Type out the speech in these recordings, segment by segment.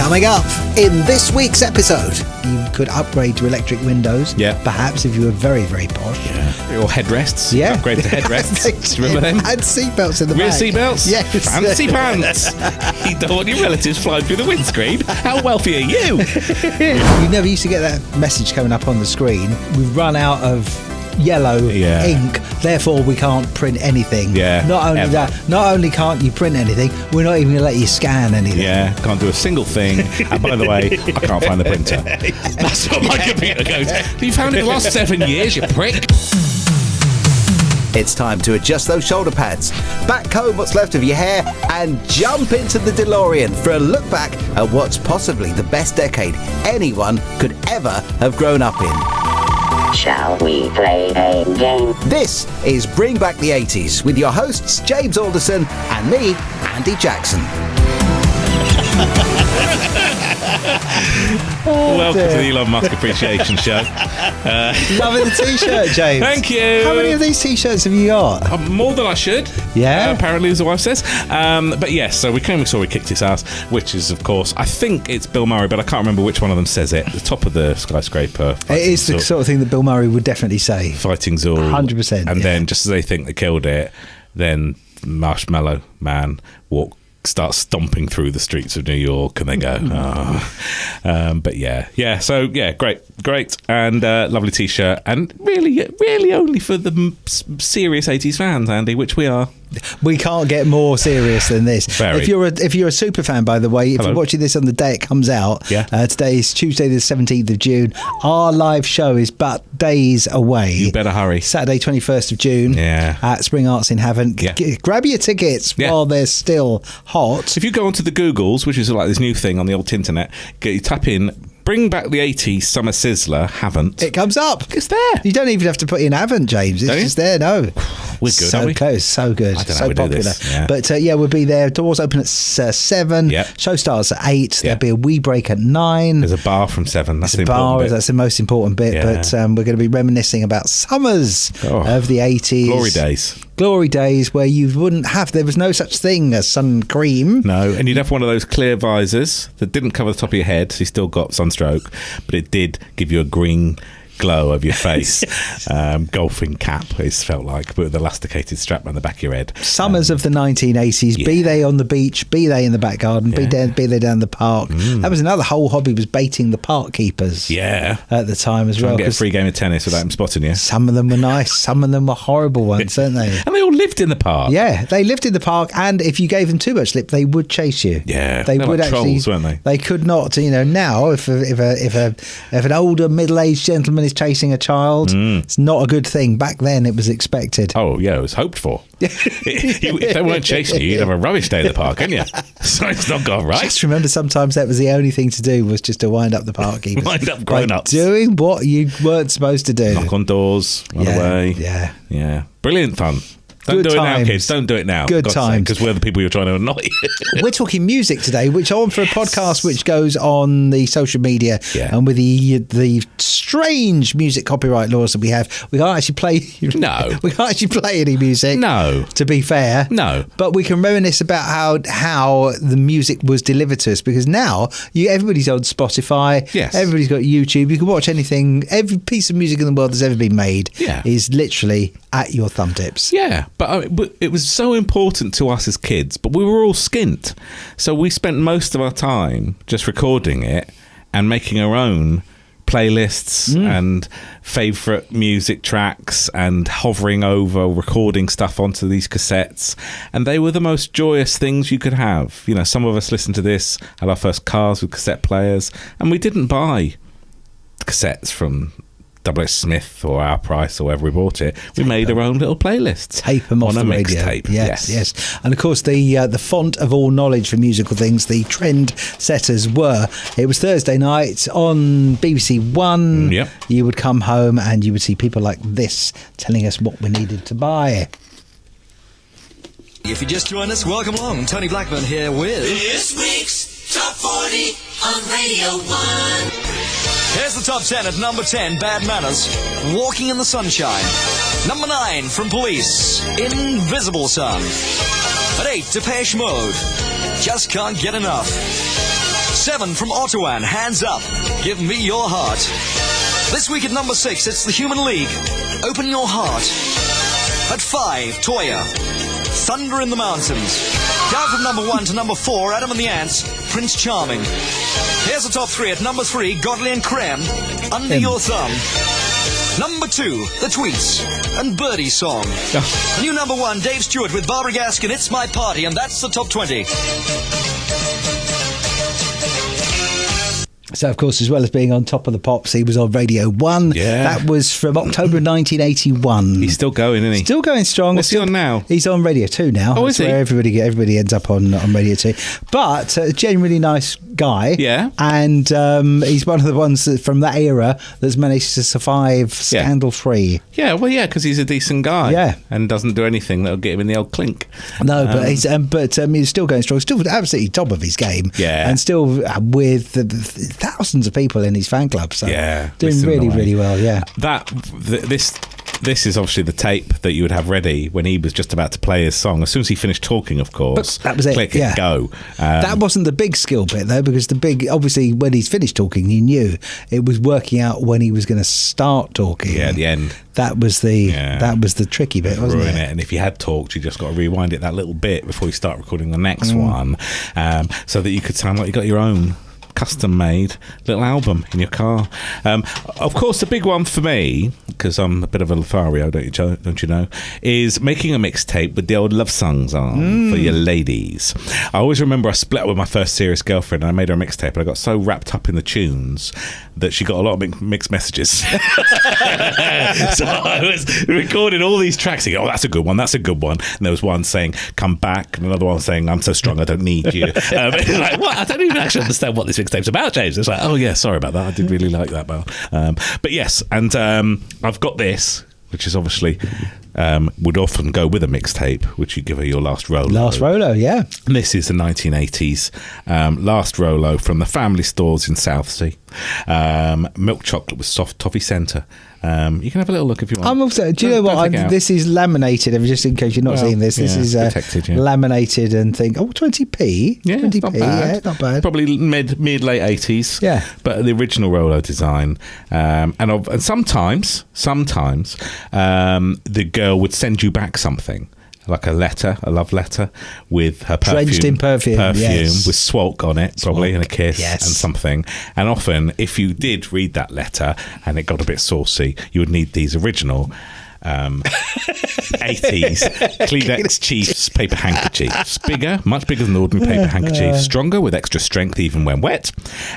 Coming up in this week's episode, you could upgrade to electric windows. Yeah. Perhaps if you were very, very posh. Yeah. Or headrests. Yeah. Upgrade to headrests. Do you remember them? And seatbelts in the Rear back. seatbelts? Yes. Fancy pants. You don't want your relatives flying through the windscreen. How wealthy are you? You never used to get that message coming up on the screen. We've run out of yellow ink, therefore we can't print anything. Yeah. Not only that, not only can't you print anything, we're not even going to let you scan anything. Yeah, can't do a single thing. And by the way, I can't find the printer. That's what my computer goes. You found it the last 7 years, you prick. It's time to adjust those shoulder pads, backcomb what's left of your hair, and jump into the DeLorean for a look back at what's possibly the best decade anyone could ever have grown up in. Shall we play a game? This is Bring Back the 80s with your hosts James Alderson and me, Andy Jackson. Welcome to the Elon Musk Appreciation Show. Loving the t-shirt, James. Thank you. How many of these t-shirts have you got? More than I should. Yeah. Apparently, as the wife says. But yes, so we saw he kicked his ass, which is, of course, I think it's Bill Murray, but I can't remember which one of them says it. The top of the skyscraper. It is the sort of thing that Bill Murray would definitely say. Fighting Zool. 100%. And then, just as they think they killed it, then Marshmallow Man starts stomping through the streets of New York, and they go, but so great, and lovely t-shirt, and really only for the serious 80s fans, Andy, which we are. We can't get more serious than this. Very. If you're a super fan, by the way, if you're watching this on the day it comes out, today is Tuesday the 17th of June. Our live show is but days away. You better hurry. Saturday 21st of June at Spring Arts in Havant. Grab your tickets while they're still hot. If you go onto the Googles, which is like this new thing on the old internet, you tap in Bring Back the 80s Summer Sizzler Havant. It comes up. It's there. You don't even have to put in Havant, James. It's just there. No. We're good, so aren't we? close, so good, I don't know so how we do popular. this. Yeah. But we'll be there. Doors open at 7. Show starts at 8. There'll be a wee break at 9. There's a bar from 7. That's the bar. important bit. That's the most important bit. But we're going to be reminiscing about summers of the 80s. Glory days. Glory days where you wouldn't have, there was no such thing as sun cream. No, and you'd have one of those clear visors that didn't cover the top of your head, so you still got sunstroke, but it did give you a green glow of your face. Golfing cap, it felt like, but with elasticated strap around the back of your head. Summers of the 1980s, be they on the beach, be they in the back garden, be they down the park. That was another whole hobby, was baiting the park keepers. Yeah. At the time as well. And get a free game of tennis without him spotting you. Some of them were nice, some of them were horrible ones, weren't they? And they all lived in the park. Yeah, they lived in the park, and if you gave them too much lip, they would chase you. Yeah, they would like actually. Trolls, weren't they? They could not. Now, if an older middle-aged gentleman is chasing a child, it's not a good thing. Back then, it was expected. Oh yeah, it was hoped for. If they weren't chasing you, you'd have a rubbish day at the park, hadn't you? So it's not gone right. Just remember, sometimes that was the only thing to do, was just to wind up the park keepers. Wind up grown-ups. Doing what you weren't supposed to do. Knock on doors, run away. Yeah. Brilliant fun. Don't do it now, kids. Don't do it now. Good times. Because we're the people you're trying to annoy. We're talking music today, which on for a podcast which goes on the social media, and with the strange music copyright laws that we have, we can't actually play. No, we can't actually play any music. No, to be fair, no. But we can reminisce about how the music was delivered to us, because now everybody's on Spotify. Yes, everybody's got YouTube. You can watch anything. Every piece of music in the world that's ever been made is literally at your thumb tips. Yeah. But it was so important to us as kids, but we were all skint. So we spent most of our time just recording it and making our own playlists and favourite music tracks and hovering over recording stuff onto these cassettes. And they were the most joyous things you could have. You know, some of us listened to this, had our first cars with cassette players, and we didn't buy cassettes from W.S. Smith or Our Price or wherever we bought it. We made our own little playlists. Tape them off on the a radio. mixtape. Yes. And of course, the font of all knowledge for musical things, the trend setters were. It was Thursday night on BBC One. Yep. You would come home and you would see people like this telling us what we needed to buy. If you just joined us, welcome along. Tony Blackburn here with this week's Top 40 on Radio 1. Here's the top 10 at number 10, Bad Manners, Walking in the Sunshine. Number 9, from Police, Invisible Sun. At 8, Depeche Mode, Just Can't Get Enough. 7 from Ottawan, Hands Up. Give me your heart. This week at number 6, it's the Human League. Open your heart. At 5, Toya. Thunder in the Mountains. Down from number 1 to number 4, Adam and the Ants, Prince Charming. Here's the top 3. At number 3, Godley and Creme, Under Your Thumb. Number 2, The Tweets and Birdie's Song. New number 1, Dave Stewart with Barbara Gaskin, It's My Party, and that's the top 20. So, of course, as well as being on Top of the Pops, he was on Radio 1. Yeah. That was from October 1981. He's still going, isn't he? Still going strong. What's he on now? He's on Radio 2 now. Oh, That's is he? where everybody ends up on Radio 2. But a genuinely nice guy. Yeah. And he's one of the ones that, from that era that's managed to survive scandal-free. Yeah, well, yeah, because he's a decent guy. Yeah. And doesn't do anything that'll get him in the old clink. No, but he's still going strong. Still absolutely top of his game. Yeah. And still with thousands of people in his fan club. So Yeah, doing whistling really, away. really well, yeah. This is obviously the tape that you would have ready when he was just about to play his song. As soon as he finished talking, of course, But that was it, click yeah. and go. That wasn't the big skill bit, though, because obviously, when he's finished talking, he knew it was working out when he was going to start talking. Yeah, at the end. That was the tricky bit, wasn't Ruin it? it. And if you had talked, you just got to rewind it that little bit before you start recording the next one, so that you could sound like you got your own custom-made little album in your car. Of course, the big one for me, because I'm a bit of a Lothario, don't you know, is making a mixtape with the old love songs on for your ladies. I always remember I split up with my first serious girlfriend and I made her a mixtape, and I got so wrapped up in the tunes that she got a lot of mixed messages. So I was recording all these tracks thinking, oh, that's a good one, that's a good one. And there was one saying, come back, and another one saying, I'm so strong, I don't need you. Like, what? I don't even actually understand what this mixtape's about, James. It's like, oh yeah, sorry about that. I did really like that, Bar. But yes, and I've got this, which is obviously would often go with a mixtape, which you give her your last Rolo. Last Rolo, yeah. And this is the 1980s last Rolo from the family stores in Southsea. Milk chocolate with soft toffee centre. You can have a little look if you want. I'm also. Do you know what? This is laminated. Just in case you're not seeing this, this is protected, laminated and think. Oh, 20p. Yeah, 20p. not bad. Yeah, not bad. Probably mid late 80s. Yeah, but the original Rolo design, and sometimes the girl would send you back something. Like a love letter with her perfume. Drenched in perfume, yes. With swalk on it, probably, and a kiss yes. and something. And often, if you did read that letter and it got a bit saucy, you would need these original 80s Kleenex Chiefs paper handkerchiefs. Bigger, much bigger than ordinary paper handkerchiefs. Stronger with extra strength even when wet.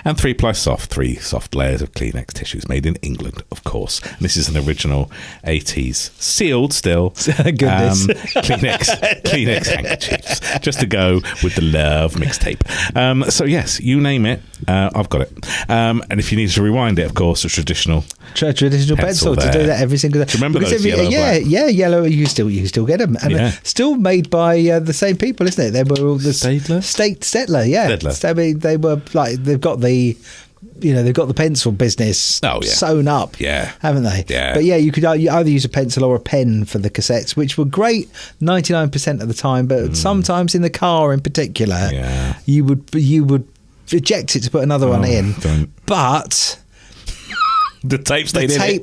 And 3-ply soft, 3 soft layers of Kleenex tissues made in England, of course. And this is an original 80s sealed still Goodness. Kleenex handkerchiefs just to go with the love mixtape. So yes, you name it, I've got it. And if you need to rewind it, of course, a traditional pencil to do that every single day. Do you remember those yellow and black? Yellow. You still get them, and still made by the same people, isn't it? They were all the Stettler, yeah. Stettler. So, I mean, they were like they've got the pencil business sewn up, haven't they? Yeah. But yeah, you could either use a pencil or a pen for the cassettes, which were great 99% of the time, but sometimes in the car, in particular, you would eject it to put another one in, but. The tape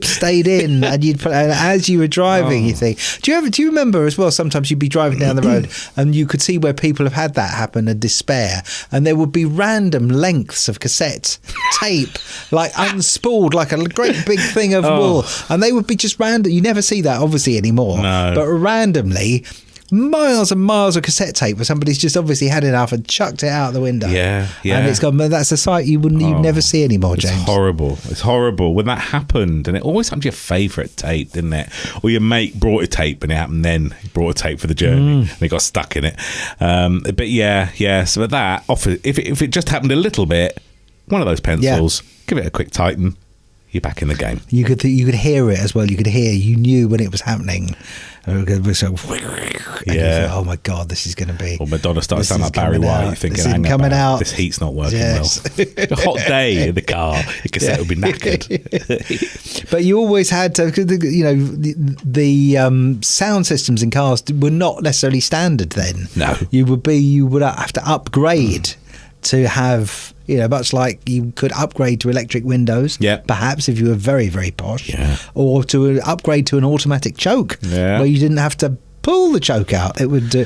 stayed in, and you'd put. And as you were driving, you think. Do you remember as well? Sometimes you'd be driving down the road, and you could see where people have had that happen and despair, and there would be random lengths of cassette tape, like unspooled, like a great big thing of wool, and they would be just random. You never see that obviously anymore, but randomly. Miles and miles of cassette tape where somebody's just obviously had enough and chucked it out the window. Yeah. And it's gone. That's a sight you'd never see anymore, James. It's horrible when that happened, and it always happened to your favourite tape, didn't it? Or your mate brought a tape, and it happened then. He brought a tape for the journey, and he got stuck in it. But so that if it just happened a little bit, one of those pencils, give it a quick tighten. You're back in the game. You could hear it as well. You knew when it was happening. It was so, oh my God, this is going to be. Well, Madonna started sounding like Barry White. You're thinking, hang coming out. This heat's not working well. A hot day in the car, the cassette would be knackered. But you always had to, the sound systems in cars were not necessarily standard then. No, you would have to upgrade. to have, much like you could upgrade to electric windows, perhaps if you were very, very posh, or to upgrade to an automatic choke, where you didn't have to pull the choke out. It would do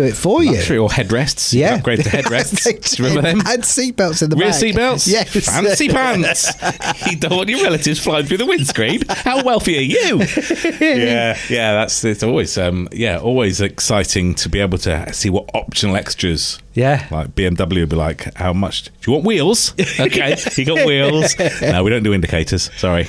it for you. Or headrests. You upgrade to headrests. Do you remember them? Had seatbelts in the Rear back. seatbelts? Yes. Fancy pants. You don't want your relatives flying through the windscreen. How wealthy are you? It's always always exciting to be able to see what optional extras. Yeah. Like BMW would be like, how much? Do you want wheels? Okay, you got wheels. No, we don't do indicators. Sorry.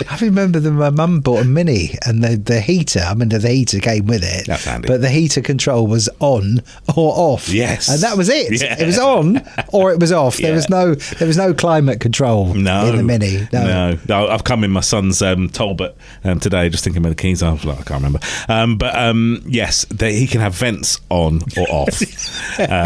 I remember my mum bought a Mini, and the heater, the heater came with it. That's handy. But the heater control was on or off. Yes. And that was it. Yeah. It was on or it was off. There was no climate control in the Mini. No. I've come in my son's Talbot today, just thinking about the keys. I can't remember. Yes, he can have vents on or off.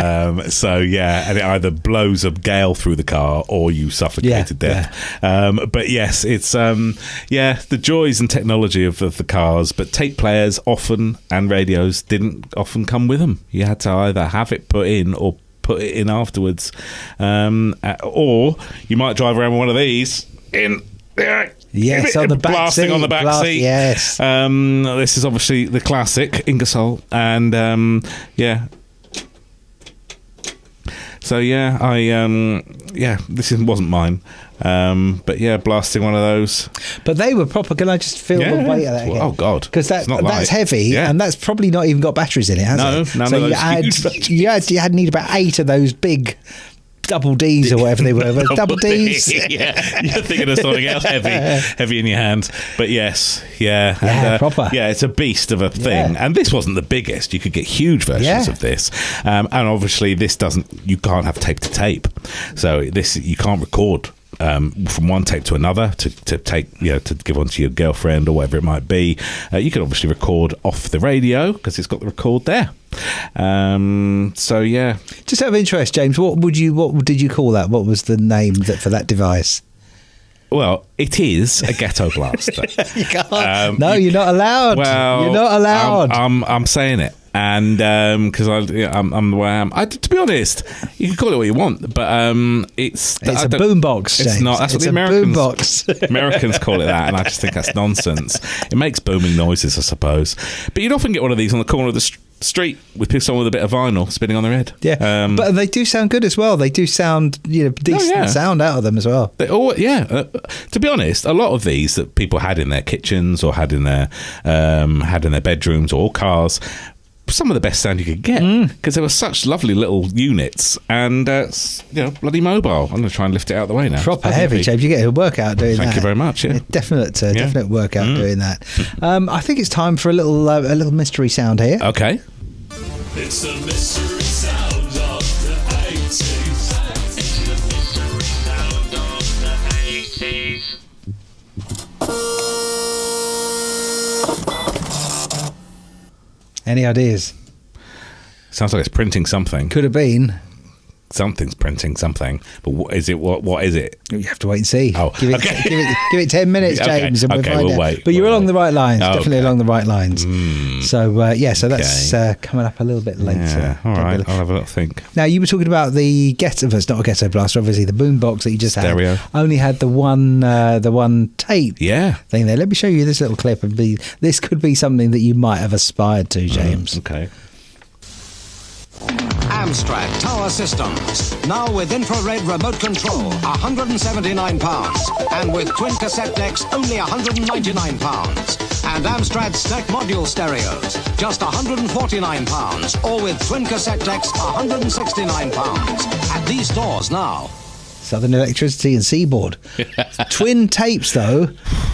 And it either blows a gale through the car or you suffocate to death. But yes, it's the joys and technology of the cars. But tape players often and radios didn't often come with them. You had to either have it put in or put it in afterwards, or you might drive around with one of these in there. Yes, on the back blasting seat. On the back seat. Yes. This is obviously the classic Ingersoll, and So this wasn't mine, but blasting one of those. But they were proper. Can I just feel the weight of that again? Oh God, because that's heavy, and that's probably not even got batteries in it, has it? No, so none of those huge you had need about 8 of those big double Ds or whatever they were. Double Ds. Yeah, you're thinking of something else heavy in your hand. But yes, proper. Yeah, it's a beast of a thing. And this wasn't the biggest. You could get huge versions of this. And obviously this you can't have tape to tape. So you can't record from one tape to another to take to give on to your girlfriend or whatever it might be. You can obviously record off the radio because it's got the record there. Just out of interest, James, what did you call that? What was the name for that device? Well, it is a ghetto blaster. You can't. You're not allowed. Well, you're not allowed. I'm saying it, and because I'm the way I am. To be honest, you can call it what you want, but it's a boombox. James. It's not. That's what the Americans call it that, and I just think that's nonsense. It makes booming noises, I suppose. But you'd often get one of these on the corner of the street with someone with a bit of vinyl spinning on their head. Yeah, but they do sound good as well. They do sound decent sound out of them as well. To be honest, a lot of these that people had in their kitchens or had in their bedrooms or cars, some of the best sound you could get because they were such lovely little units and bloody mobile. I'm going to try and lift it out of the way now. Proper heavy, James. You get a workout doing that. Thank you very much. Yeah. Definite workout doing that. I think it's time for a little mystery sound here. Okay. It's the mystery sound of the 80s. It's the mystery sound of the 80s. Any ideas? Sounds like it's printing something. Could have been. Something's printing something, but what is it? What is it? You have to wait and see. Oh, give it 10 minutes, James, and we'll find we'll out. wait. But you're We'll along the right lines, definitely okay. along the right lines. So that's coming up a little bit later. Yeah, all right, I'll have a little think. Now you were talking about the ghetto. It's not a ghetto blaster, obviously. The boombox that you just Stereo. had only had the one tape. Yeah. Thing there. Let me show you this little clip, and this could be something that you might have aspired to, James. Okay. Amstrad Tower Systems. Now with infrared remote control, £179. And with twin cassette decks, only £199. And Amstrad stack module stereos, just £149. Or with twin cassette decks, £169. At these stores now. Southern Electricity and Seaboard. Twin tapes, though,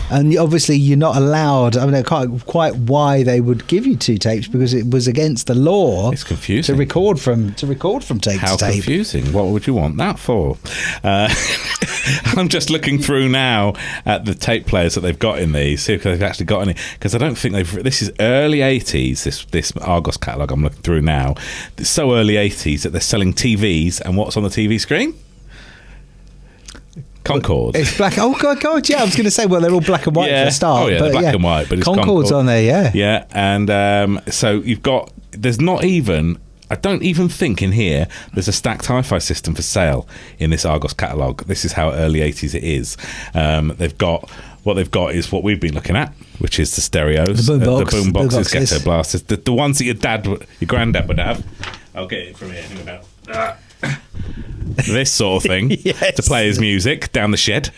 and obviously you're not allowed. I can't quite why they would give you 2 tapes because it was against the law. It's confusing to record from tape to tape. How confusing! What would you want that for? I'm just looking through now at the tape players that they've got in these. See if they've actually got any, because I don't think they've. This is early 80s. This Argos catalogue I'm looking through now. It's so early 80s that they're selling TVs, and what's on the TV screen? Concord. It's black. Oh God, yeah. I was going to say, well, they're all black and white for a start. Oh yeah, but they're black and white, but it's Concord's Concord on there, yeah. Yeah, and so you've got. There's not even I don't even think in here there's a stacked hi-fi system for sale in this Argos catalogue. This is how early 80s it is. They've got is what we've been looking at, which is the stereos, the boom boxes, boomboxes. ghetto blasters, the ones that your granddad would have. I'll get it from here. Hang about. This sort of thing Yes. to play his music down the shed,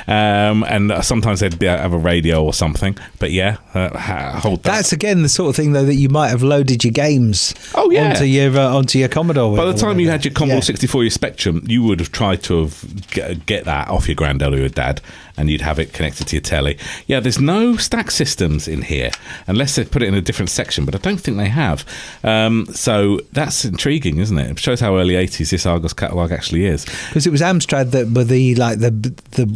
and sometimes they'd have a radio or something. But hold that. That's again the sort of thing though that you might have loaded your games onto your Commodore. By the time you had your Commodore Yeah. 64, your Spectrum, you would have tried to get that off your granddad or your dad, and you'd have it connected to your telly. Yeah, there's no stack systems in here unless they put it in a different section, but I don't think they have. So that's intriguing, isn't it? It shows how early 80s this Argos catalogue actually is. Because it was Amstrad that were the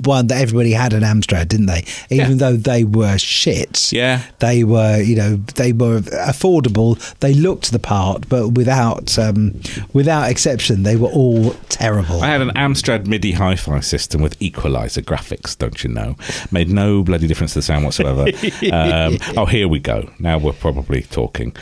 one that everybody had an Amstrad, didn't they? Even though they were shit. Yeah. They were, they were affordable. They looked the part, but without exception, they were all terrible. I had an Amstrad MIDI hi-fi system with equalizer graphics, don't you know? Made no bloody difference to the sound whatsoever. Here we go. Now we're probably talking.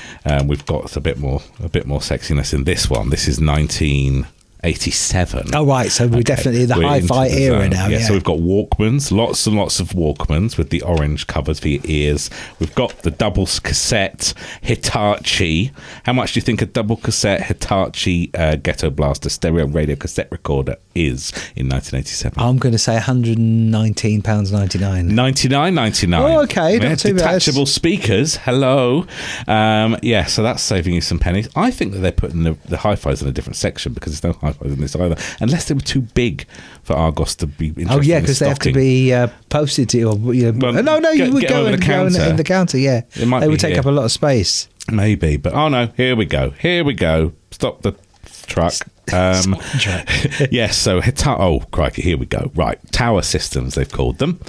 We've got a bit more sexiness in this one. This is 1987. Oh right, so we're definitely in the We're hi-fi into the era zone. now. Yeah, So we've got Walkmans, lots and lots of Walkmans with the orange covers for your ears. We've got the double cassette Hitachi. How much do you think a double cassette Hitachi Ghetto Blaster stereo radio cassette recorder is in 1987? I'm going to say £119.99. $99.99. Oh, okay, not too bad. Detachable speakers. Hello. So that's saving you some pennies. I think that they're putting the hi-fis in a different section because there's no hi-fis in this either, unless they were too big for Argos to be interested. Oh yeah, in because they have to stocking. be posted to, or Well, you would get go over and the go in counter. the counter. Yeah, It might they be would take here. up a lot of space. Maybe, but oh no, here we go. Stop the truck. Yes, so crikey, here we go. Right, Tower Systems, they've called them.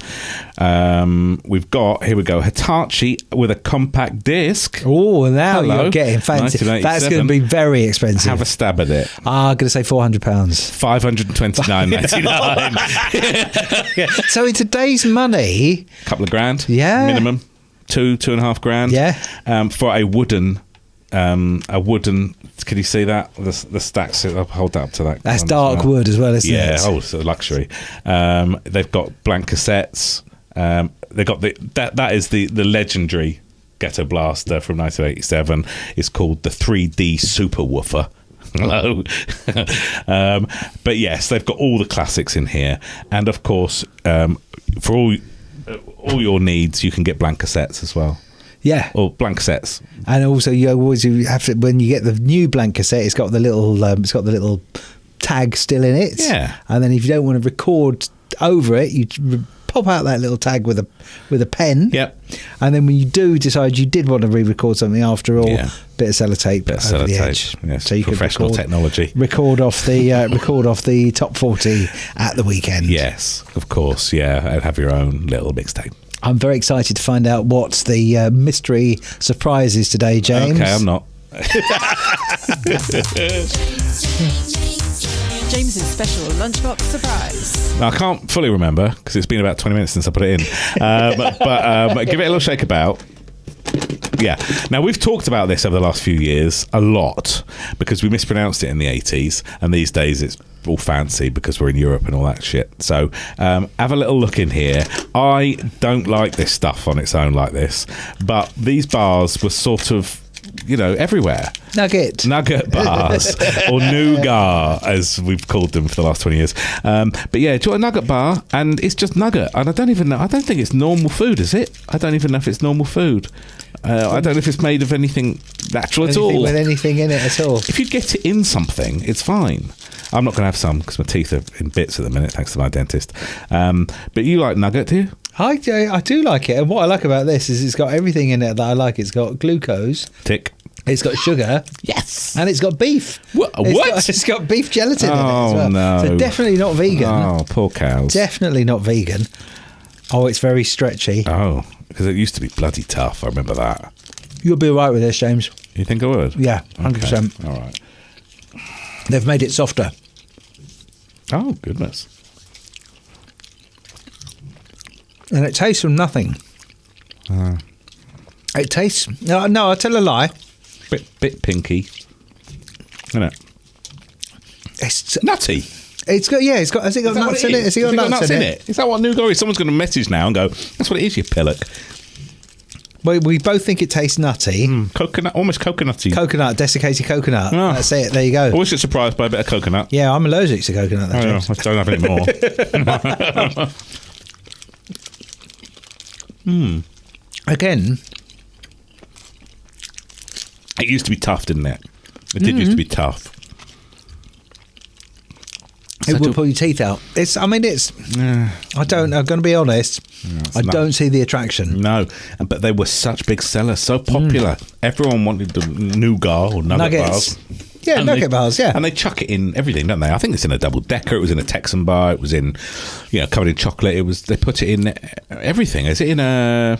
We've got, here we go, Hitachi with a compact disc. Oh, now Hello. you're getting fancy. 1987. That's going to be very expensive. Have a stab at it. I'm going to say £400. $529.99. So in today's money, Couple of grand, Yeah. minimum, $2.5 grand. Yeah. For a wooden. Can you see that the stacks? I'll hold that up to that. that's one as dark well. wood as well, isn't Yeah. it? Oh, it's a luxury. They've got blank cassettes. They've got that is the legendary Ghetto Blaster from 1987. It's called the 3D Super Woofer. Hello. But yes, they've got all the classics in here, and of course, for all your needs, you can get blank cassettes as well. Yeah. Or blank cassettes. And also, you have to, when you get the new blank cassette, it's got the little tag still in it. Yeah. And then if you don't want to record over it, you pop out that little tag with a pen. Yep. And then when you do decide you did want to re-record something after all, Yeah. bit of sellotape over the edge. Yes. So you could Professional technology. record off the top 40 at the weekend. Yes, of course. Yeah, and have your own little mixtape. I'm very excited to find out what the mystery surprise is today, James. Okay, I'm not. James's special lunchbox surprise. I can't fully remember because it's been about 20 minutes since I put it in. But give it a little shake about. Yeah. Now, we've talked about this over the last few years a lot because we mispronounced it in the 80s, and these days it's all fancy because we're in Europe and all that shit. So have a little look in here. I don't like this stuff on its own like this, but these bars were sort of, everywhere. Nugget bars or nougat, as we've called them for the last 20 years. But yeah, do you want a nugget bar? And it's just nugget. And I don't even know. I don't think it's normal food, is it? I don't even know if it's normal food. I don't know if it's made of anything natural at all. With anything in it at all. If you get it in something, it's fine. I'm not going to have some because my teeth are in bits at the minute, thanks to my dentist. But you like nugget, do you? I do like it. And what I like about this is it's got everything in it that I like. It's got glucose. Tick. It's got sugar. Yes. And it's got beef. What? It's got beef gelatin in it as well. No. So definitely not vegan. Oh, poor cows. Definitely not vegan. Oh, it's very stretchy. Oh, because it used to be bloody tough. I remember that. You'll be all right with this, James. You think I would? Yeah, 100%. Okay. All right. They've made it softer. Oh, goodness. And it tastes from nothing. It tastes... No, I'll tell a lie. Bit pinky. Isn't it? It's Nutty. It's got has it got nuts in it? Has it got nuts in it? Is that what nougat is? Someone's going to message now and go, that's what it is, you pillock. We both think it tastes nutty. Coconut, almost coconutty. Coconut, desiccated coconut. Oh. That's it. There you go. Always get surprised by a bit of coconut. Yeah, I'm allergic to coconut. Oh, yeah, I don't have any more. Again, it used to be tough, didn't it? It did used to be tough. it will pull your teeth out. I'm going to be honest, I don't see the attraction. No, but they were such big sellers, so popular. Everyone wanted the nougat or nugget Nuggets. bars. Yeah, And nugget bars, yeah. And they chuck it in everything, don't they? I think it's in a double decker. It was in a Texan bar. It was in, covered in chocolate. They put it in everything. Is it in a?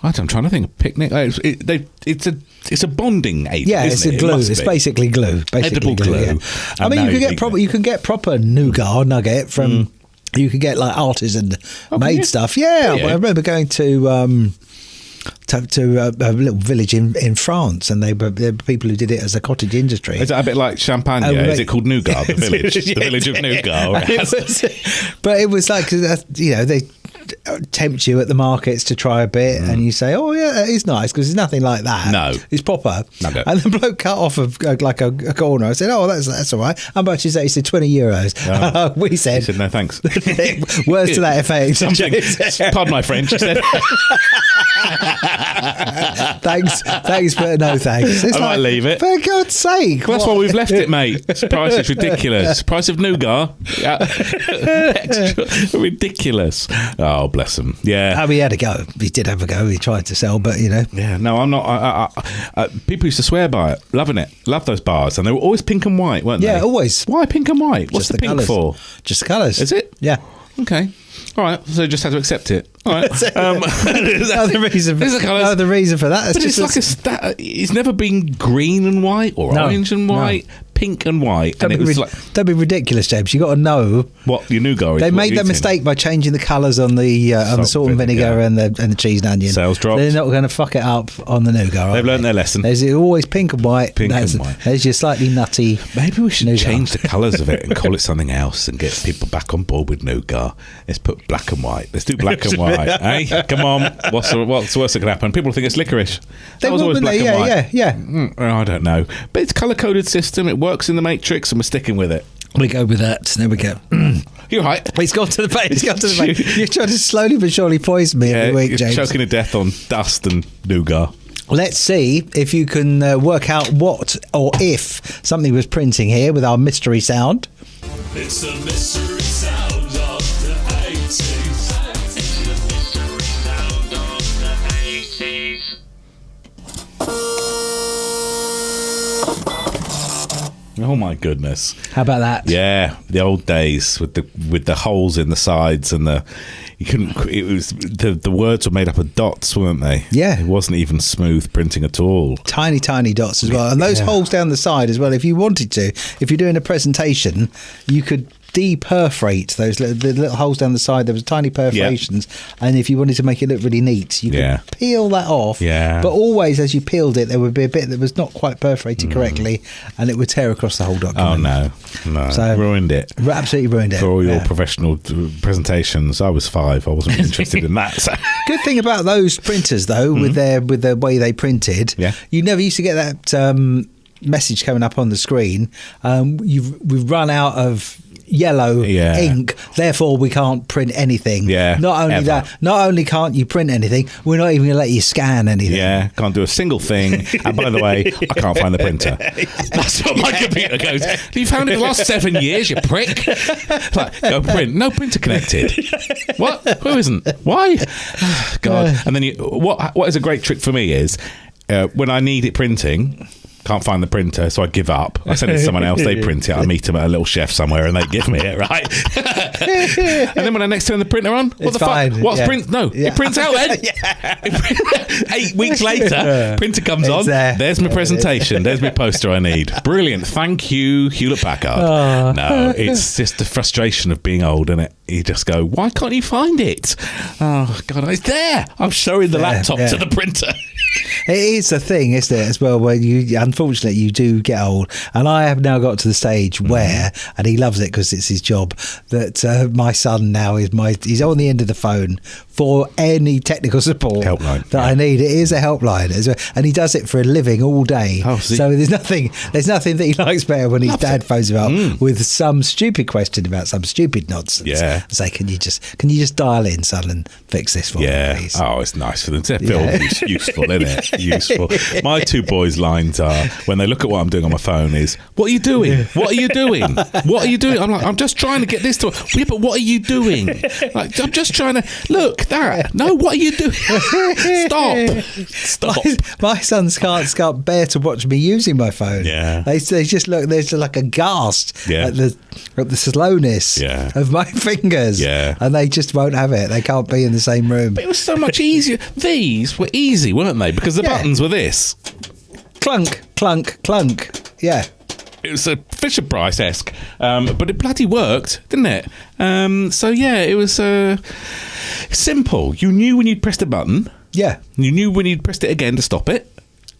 I'm trying to think. A picnic. It's a bonding agent. Yeah, it's isn't a it? glue. It It's basically glue. Edible glue. Yeah. I mean, you can get proper nougat or nugget from. You could get like artisan made stuff. Yeah, Yeah. I remember going to a little village in France, and they were people who did it as a cottage industry. Is that a bit like Champagne? Is it called Nougat? The village, the village of Nougat. But it was like they tempt you at the markets to try a bit, and you say, "Oh yeah, it's nice," because it's nothing like that. No, it's proper. Nugget. And the bloke cut off like a corner. I said, "Oh, that's all right. How much is that?" He said, €20. Oh. We said, He said, "No, thanks." Words to that effect. Pardon my French. He said, thanks, but no thanks. It's I might leave it. For God's sake. That's why we've left it, mate. This price is ridiculous. Price of nougat. Extra, ridiculous. Oh, bless him. Yeah. He had a go. He did have a go. He tried to sell, but Yeah, no, I'm not. People used to swear by it. Loving it. Love those bars. And they were always pink and white, weren't they? Yeah, always. Why pink and white? What's Just the pink colours. for? Just the colours. Is it? Yeah. Okay. All right. So you just had to accept it. All right. The reason for that. But it's like it's never been green and white or orange and white. Pink and white. Don't And be ridiculous, James. You got to know what your nougat is. They made that mistake by changing the colours on the salt and vinegar and the cheese and onion. Sales dropped. They're not going to fuck it up on the nougat. They've learned their lesson. There's always pink and white. There's your slightly nutty. Maybe we should nougat. change the colours of it and call it something else and get people back on board with nougat. Let's put black and white. Let's do black and white. Hey, come on. What's the worst that could happen? People think it's licorice. That was always black and white. Yeah. I don't know. But it's a colour-coded system. It works in the Matrix and we're sticking with it. We go with that. There we go. You're right. He's gone to the bait. You're trying to slowly but surely poison me every week, you're James. choking to death on dust and nougat. Let's see if you can work out what or if something was printing here with our mystery sound. It's the mystery sound of the 80s. It's the mystery sound of the 80s. Oh my goodness! How about that? Yeah, the old days with the holes in the sides and you couldn't. It was the words were made up of dots, weren't they? Yeah, it wasn't even smooth printing at all. Tiny dots as well, and those holes down the side as well. If you wanted to, if you're doing a presentation, you could deperforate those the little holes down the side. There was tiny perforations, and if you wanted to make it look really neat, you could peel that off. Yeah. But always, as you peeled it, there would be a bit that was not quite perforated correctly, and it would tear across the whole document. Oh no! So, ruined it. Absolutely ruined it for all your professional presentations. I was 5. I wasn't interested in that. So. Good thing about those printers, though, with the way they printed, you never used to get that message coming up on the screen. We've run out of yellow ink, therefore we can't print anything. Not only can't you print anything, we're not even going to let you scan anything. Can't do a single thing. And by the way, I can't find the printer. That's what my computer goes. You found it the last 7 years, you prick. Like, go print. No printer connected. What? Who isn't? Why? God. And then what is a great trick for me is when I need it printing, can't find the printer, so I give up. I send it to someone else, they print it. I meet them at a little chef somewhere and they give me it, right? And then when I next turn the printer on, what the fuck? What's print? No, it prints out then. 8 weeks later, printer comes on. There's my presentation. There's my poster I need. Brilliant. Thank you, Hewlett Packard. No, it's just the frustration of being old, isn't it? you just go, why can't you find it? Oh, God, it's there. I'm showing the laptop to the printer. It is a thing, isn't it, as well, where unfortunately you do get old. And I have now got to the stage where, and he loves it because it's his job, that my son now he's on the end of the phone for any technical support Helpline, that I need. It is a helpline as well. And he does it for a living all day. Oh, see. So there's nothing that he likes better when his dad phones him up with some stupid question about some stupid nonsense. Yeah. Say, can you just dial in, son, and fix this for me, please? Oh, it's nice for them to feel useful, isn't it? Useful. My two boys' lines are, when they look at what I'm doing on my phone, is, what are you doing? What are you doing? What are you doing? I'm like, I'm just trying to get this to... Yeah, but what are you doing? Like, I'm just trying to... Look, that. No, what are you doing? Stop. My sons can't bear to watch me using my phone. Yeah. They just look, they're just like aghast at the slowness of my fingers. Yeah. And they just won't have it. They can't be in the same room. But it was so much easier. These were easy, weren't they? Because the buttons were this. Clunk, clunk, clunk. Yeah. It was a Fisher-Price-esque, but it bloody worked, didn't it? So yeah, it was simple. You knew when you'd pressed a button. Yeah. You knew when you'd pressed it again to stop it,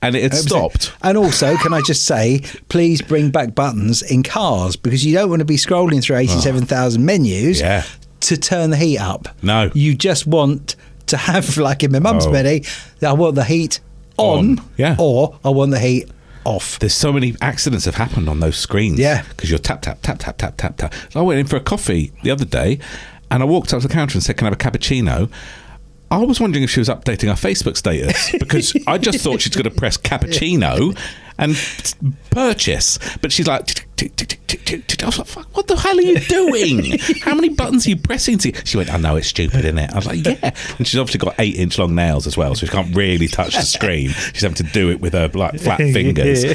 and it had stopped. And also, can I just say, please bring back buttons in cars, because you don't want to be scrolling through 87,000 menus to turn the heat up. No. You just want to have, like in my mum's Mini, I want the heat on. Or I want the heat off. There's so many accidents have happened on those screens. Yeah. Because you're tap, tap, tap, tap, tap, tap, tap. So I went in for a coffee the other day, and I walked up to the counter and said, can I have a cappuccino? I was wondering if she was updating our Facebook status, because I just thought she's going to press cappuccino and purchase. But she's like, tick, tick, tick, tick, tick, tick, tick. I was like, fuck, what the hell are you doing? How many buttons are you pressing? She went, I know, it's stupid, isn't it? I was like, yeah. And she's obviously got 8-inch long nails as well, so she can't really touch the screen. She's having to do it with her like flat fingers. I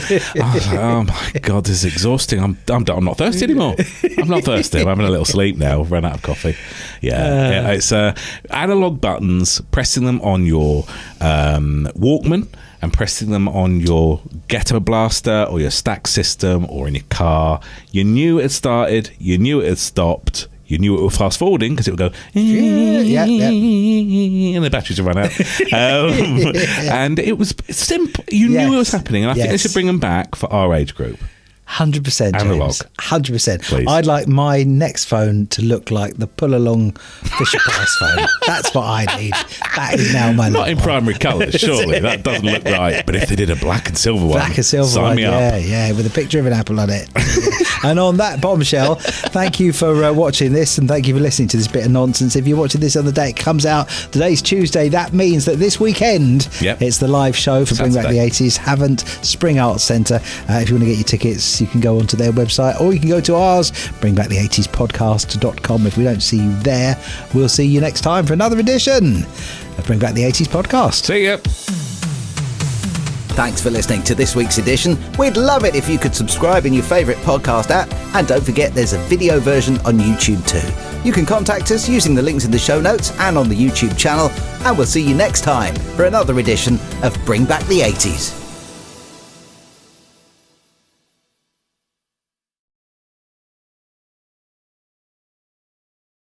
was like, oh my God, this is exhausting. I'm not thirsty anymore. I'm not thirsty. I'm having a little sleep now. Run out of coffee. Yeah, it's analog buttons, pressing them on your Walkman and pressing them on your Ghetto Blaster or your Stack System or in your car. You knew it had started, you knew it had stopped, you knew it was fast forwarding because it would go and the batteries would run out. And it's simple. You knew it was happening, and I think they should bring them back for our age group. 100%, Analog. 100%. Please. I'd like my next phone to look like the pull-along Fisher-Price phone. That's what I need. That is now my Not in primary colours, surely. That doesn't look right. But if they did a black and silver one, black and silver sign one, me up. Yeah, with a picture of an apple on it. And on that bombshell, thank you for watching this, and thank you for listening to this bit of nonsense. If you're watching this on the day it comes out, today's Tuesday, that means that this weekend it's the live show for Bring Back the 80s, Havant Spring Arts Centre. If you want to get your tickets, you can go onto their website, or you can go to ours, bringback-the-80s-podcast.com. If we don't see you there, we'll see you next time for another edition of Bring Back the 80s podcast. See ya. Thanks for listening to this week's edition. We'd love it if you could subscribe in your favourite podcast app, and don't forget there's a video version on YouTube too. You can contact us using the links in the show notes and on the YouTube channel, and we'll see you next time for another edition of Bring Back the 80s.